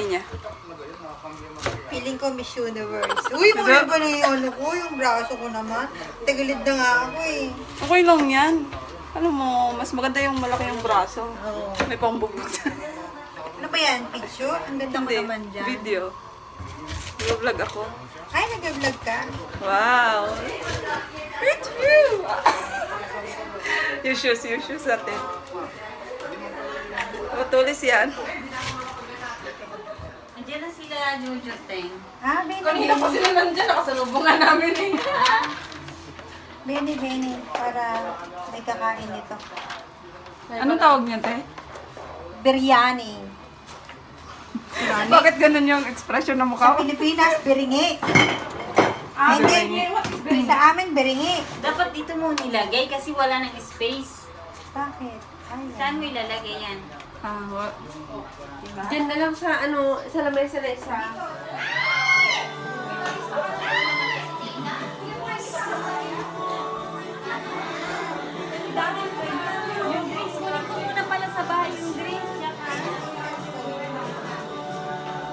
niya? Feeling ko Miss Universe. Uy, kung ano ba na yung ano ko, yung braso ko naman. Tagilid na nga ako eh. Okay lang yan. Alam mo, mas maganda yung malaki yung braso. Oo. May pambugbog. Ano ba yan? Picture? Ang ganda mo Hindi, naman dyan. video. Nag-vlog ako. Ay, nag-vlog ka? Wow! Yung shoes natin. Matulis yan. Nandiyan na sila, Jojo Teng. Ah, Benny. Kanina pa sila nandiyan, nakasalubungan namin eh. Benny. Para may kakain nito. Anong tawag niyan, te? Biryani. Bakit ganun yung expression ng mukha Sa ko? Pilipinas, biringi. Hindi. Sa amin, biringi. Dapat dito mo nilagay kasi wala nang space. Bakit? Ay, Saan mo ilalagay yan? Diba? Diyan na lang sa ano, sa lamesa na isa. Yung drinks mo lang muna pala sa bahay, yung drinks niya ka.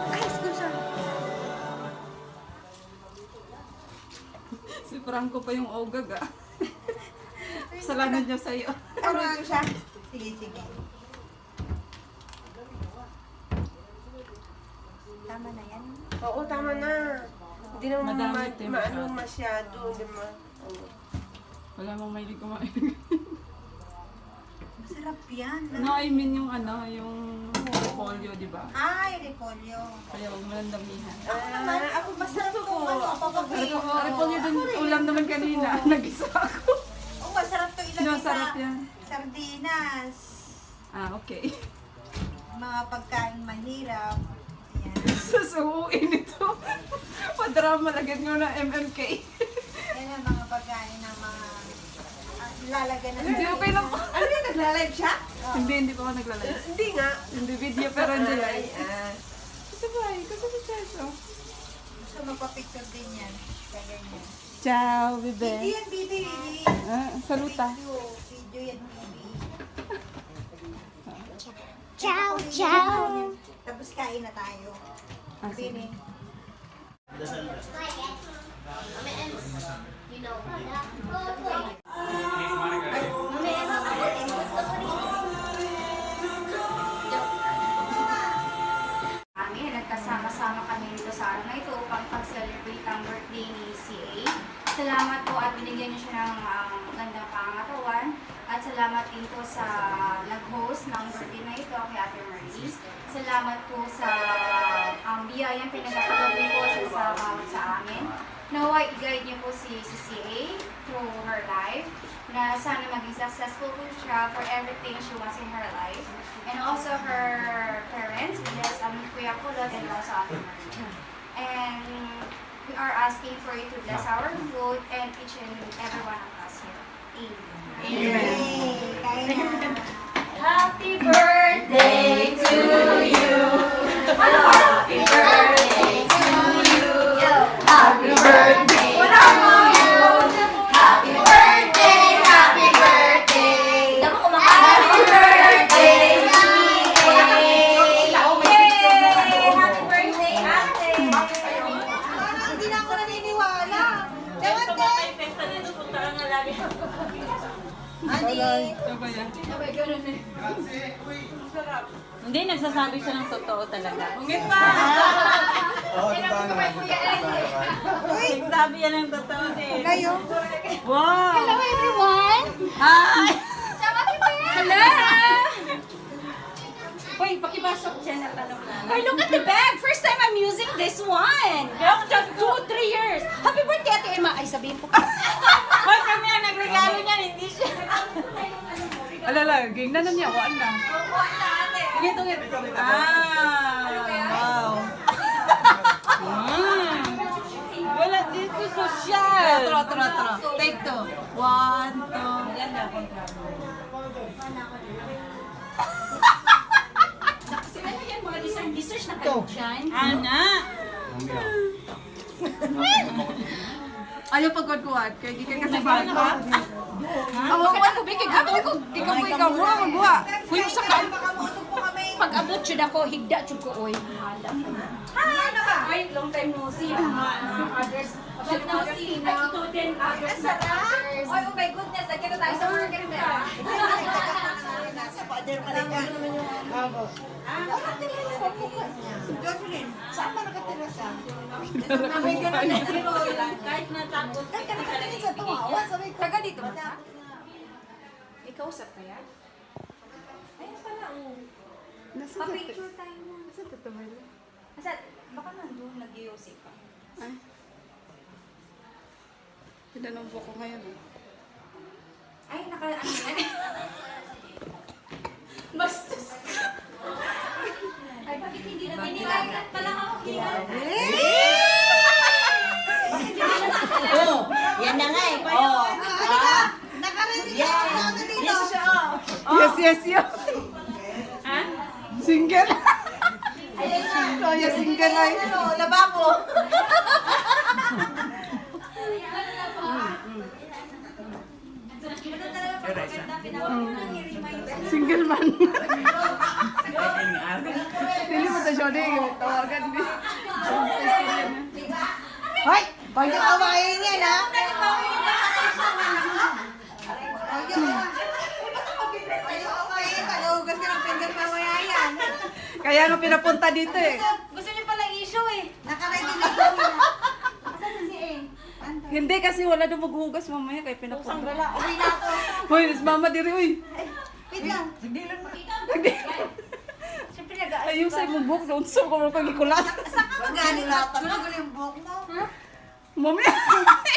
Ay, excuse me. Si Franco pa yung ogag ah. Salanan niya sa'yo. Ano ko siya? Sige. Tama na yan. Oo, tama na. Hindi naman Madami, te, maano masyado, di ba? Wala mong mahilig kumain. Masarap yan. No, I mean yung yung polio, di ba? Ay, repolyo. Kaya huwag mo lang damihan. Ako masarap itong ano, papapagay. Polio din, ulam naman kanina. Nag-isa ako. Oh, masarap to ilagay No, sa sarap yan. sardinas. Ah, okay. Mga pagkain mahirap. Ayan. Susuuin ito. Padrama, lagyan nyo na MMK. Yan ang mga pagkain ng mga lalagyan na Hindi, okay lang po. Ano yun, nagla-live siya? Hindi pa ako naglalagay. Hindi nga. Hindi video, pero hindi live. Ah. Sabay, kasi ito. Gusto magpa-picture din yan. Gaganyan. Ciao, Hindi bebe. yan, bibi. Saluta. Video yan, bibi. Ciao, ciao. Tapos kain na tayo. Bini. Kami, nagkasama-sama kami dito sa araw na ito upang pag-celebrate ang birthday ni CA. Salamat po at binigyan niyo siya ng magandang pangatawan. At salamat din po sa nag-host ng birthday na ito kay Ate Marie. Salamat po sa biyayang pinagkakalob niyo po sa bawat sa amin. Naway i-guide niyo po si CA through her life na sana maging successful po siya for everything she wants in her life. And also her parents, yes, Kuya Kulot and also Ate Marie. And we are asking for you to bless our food and each and every one of us here. Amen. Kain na. Happy birthday to you. Happy birthday to you. Happy birthday to you. Happy birthday, happy birthday. Happy birthday, happy birthday, ate. Hindi na ako naniniwala. Dapat ka. Ani. Ano ba yan? Hindi, nagsasabi siya ng totoo talaga. Ungit pa! Nagsabi yan ng totoo din. Layo. Wow! Hello, everyone. Hi! Hello. Hoy, pakipasok siya na tanong na. Oh, look at the bag. First time I'm using this one. After 2-3 years. Happy birthday, Ate Emma. Ay, sabihin ko. Hoy, kami ang nagregalo niyan, hindi siya. Alala, ging na niya. Waan na. Ungit. Wow. Wala dito social. Tro. Take 2. 1, 2. Yan na. Sila na yan, mga research na kayo dyan. Ana. Ayaw pagkuhan. Kaya di ka kasabahan ko. Awa ko ano, Beke. Gabi ko, ikaw mo, magbuha. Kuya mo sa kan. Baka mausog po kami. pag-abot yun ako, higda yun ko, oy. Hi, long time no see. Others. Long no see. Student, others. Oy, oh my goodness, nagkita tayo sa work. Jocelyn, saan ba nakatira siya? Kahit natapos. Taga dito ba siya? Ikaw usap ka yan? Ayun pala, oh. Pa-picture tayo mo. Asa, baka nandun, nag-iossi pa. Tinanong po ko ngayon. Ay, ano yan? Bastos. Ay, bakit hindi na tinilagat pa lang ako? Yan na nga eh. Oh. Nakarinig ako dito. Yes. Ha? Single. Oh, yes, single ay. Lababo. Single man. Dili mo ta siya tawargan di. Hoy! Pag yung kawain yan, ha? Kalugas ka ng finger mamaya yan. Kaya nga pinapunta dito eh. Gusto niyo pala issue eh. Nakaready na ito. Asan si A? Hindi kasi wala daw maghugas mamaya kaya pinapunta. Uwi na ako. Hoy, mama diri uy. Wait lang. Siyempre nag-aalis. Ayun sa imong buhok doon so ko kag ikulat. Saan ka magaling lahat? Tanggalin yung buhok mo. Mamaya.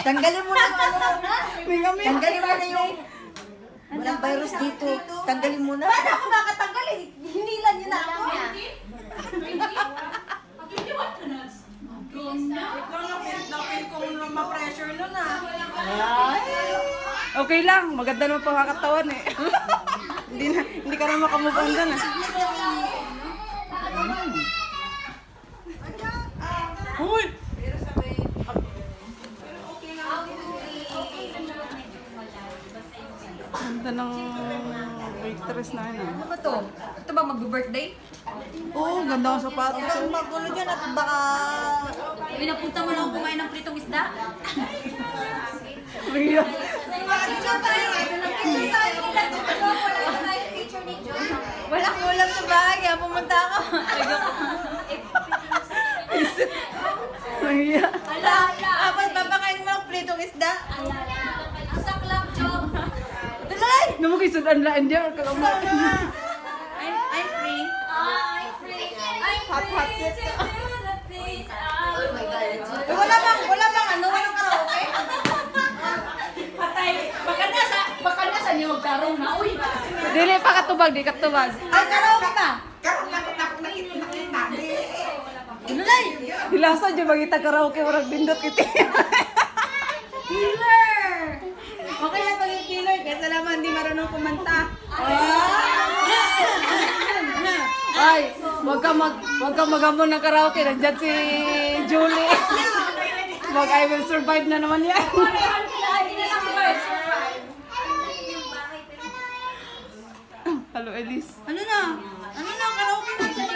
Tanggalin mo na yung ano. Mingami. Tanggalin mo na yung... Walang virus dito. Tanggalin mo na. Paano ako makatanggal eh? Hinilan niyo na ako. Okay lang, maganda naman pangkakatawan eh. hindi ka na makamove on dun eh. Uy! Ganda ng waitress na yun. Ano ba to? Ito ba mag-birthday? Oo, ganda ng sapatos. Huwag magulo dyan at baka... Pinapunta mo lang kumain ng pritong isda? Riyan. Wala ko lang sa bahay, kaya pumunta ako. Riyan. Tapos papakain mo ang pritong isda? Sa club job. Tuloy! Namukisudan lang India. I'm free. I'm free. Hot. Wala bang ano? Walang karaoke? Patay. Baka nasa niyo magkaroon na. Uy. Dili pa katubag, di katubag. Ay, karaoke ba? Tuloy! Hilasa dyan magita karaoke, warag bindot kiti. Killer! Okay lang pag yung killer, kaya naman hindi marunong kumanta. Ay, wag ka magamon ng karaoke. Nandiyan si Julie. Wag, I will survive na naman yan. Hello, Elise. Ano na? Karaoke na sa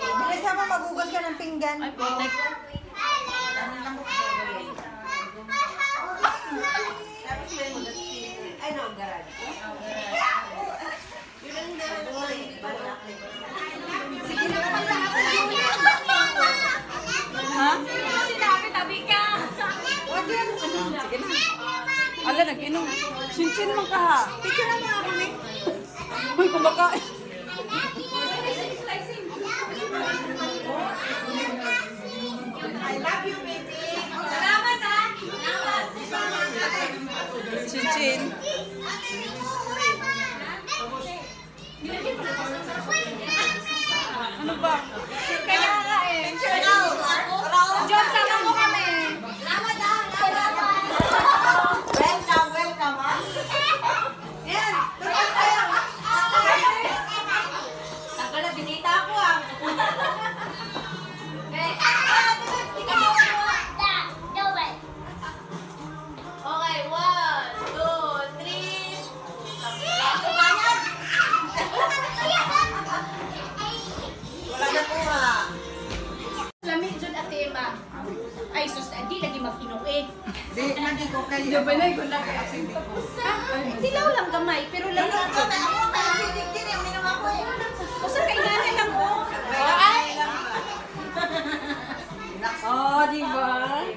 Bilis naman magugas ka ng pinggan. Ay, protect. Ay, no, garage. Ha? Tabi ka. Sige na. Ala, nag-inom. Chin-chin man ka ha. Picture na mga kami. Uy, kumakain. Salamat ha! Chin-chin. Ano ba? Kaya nga eh. Job, sama mo kami. Salamat ha! Welcome, ha? Yan, tapos tayo. Diyan pa na, kung lang kaya. Dilaw lang gamay, pero lang Ako, may acidic din. Yung minum ako eh. Usa kay nanay lang ko. Ay! Oh, di ba?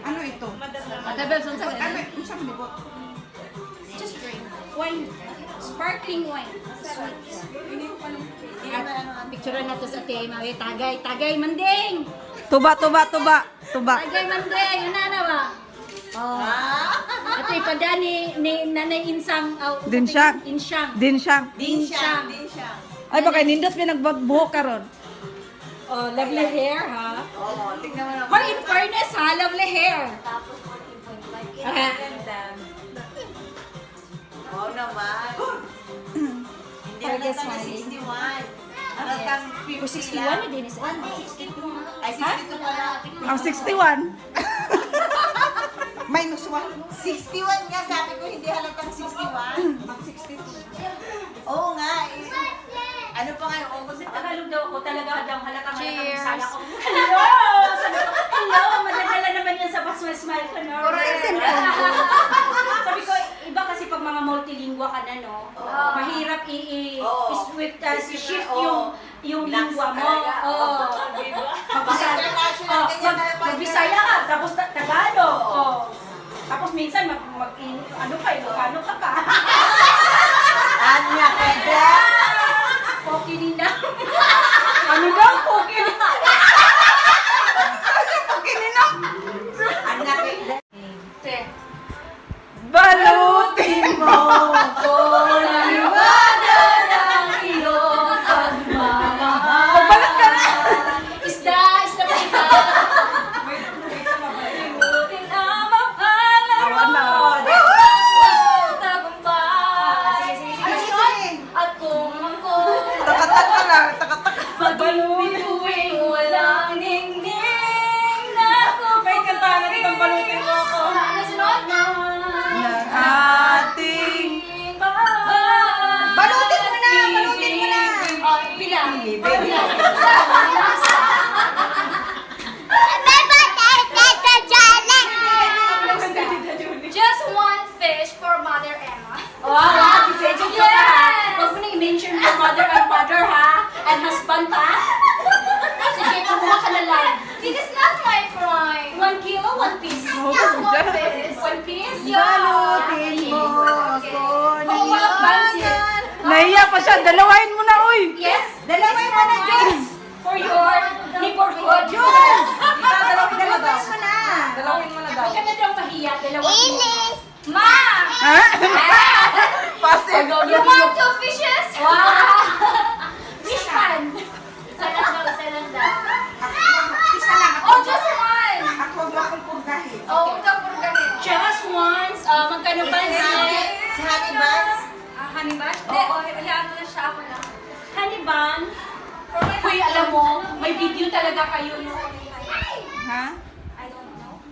Ano ito? Ate Belson sa Isang libot. Just drink. Wine. Sparkling wine. Sweet. Picture na to sa te, mawe tagay manding. Tuba. Tagay manding, ana na ba? Oh. Ate pada ni nanay insang Dinsyang. Insyang. Dinsyang. Insyang. Ay, baka nindot may nagbuhok karon. Oh, lovely hair ha. Oo, tingnan mo naman. Hoy, in fairness ha, lovely hair. Tapos 14.5. Ah, Oo naman. Hindi Target halata na smiley. 61. Halatang 50 61 lang. na din is. Ay, 62 pala. Ang 61. Minus 1. 61 nga, sabi ko hindi halatang 61. Oo nga. Ano pa nga yung August? Tagalog daw ako, talaga daw halatang Cheers. sala ko. Hello! Sabi ko, hello! Madadala naman yan sa smile ko, no? Sabi ko, iba kasi pag mga multilingua ka na, no? Mahirap i-shift yung lingua mo. Oo. Magbisaya ka, tapos Tagalog. Oo. Tapos minsan, ano ka, Ilocano ka pa. Anya, pwede. Poki din na. Ano daw? Poki din na. Anya, pwede. Te. Balutin mo. Magbalat ka na! Isda pa ito. Buti na mapalang Awan na. tagumpay. At kung ako Takatak ka na. magbituing walang ningning na ako. May kantahan na kitang balutin mo ako. Ano sunod na? Ating Balutin mo na! Bilang. Just one fish for Mother Emma. Wow, depende ka pa. Yes! Huwag mo na i-mention your mother and father, ha? And husband pa. Sige, kumuha ka na lang. This is not my crime. 1 kilo, 1 piece. Just one fish. 1 piece? Balutin mo ako Oh, wow, fancy. Nahiya pa siya. Dalawain mo na, uy. Yes? Dalawin mo na, Jules! For your neighborhood. Jules! Dalawin mo na. Dalawin mo na daw. Huwag ka na daw mahiya. Dalawin mo. Ma! Ha? Passive. You want 2 fishes? Wow! Fish pan. Salang daw. Oh, just one! Ako ba akong purgahin? Oh, ito purgahin. Just once. Magkano ba Si Honey Buns. Honey Bash? Oo, hayaan mo na siya ako lang. Honey bun. Uy, alam mo, may video talaga kayo, no? Ha? I don't know.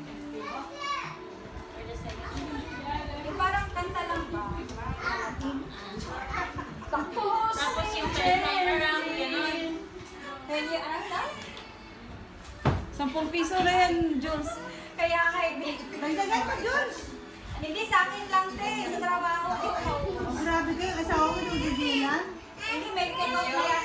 Yung parang kanta lang ba? Tapos yung turnaround, gano'n. Kaya ano daw? 10 piso na yan, Jules. Kaya nga, hindi. Dagdagan mo, Jules! Hindi, sa akin lang, te. Sa trabaho. Grabe kayo, asawa ko nung didilan. Hindi, may kaya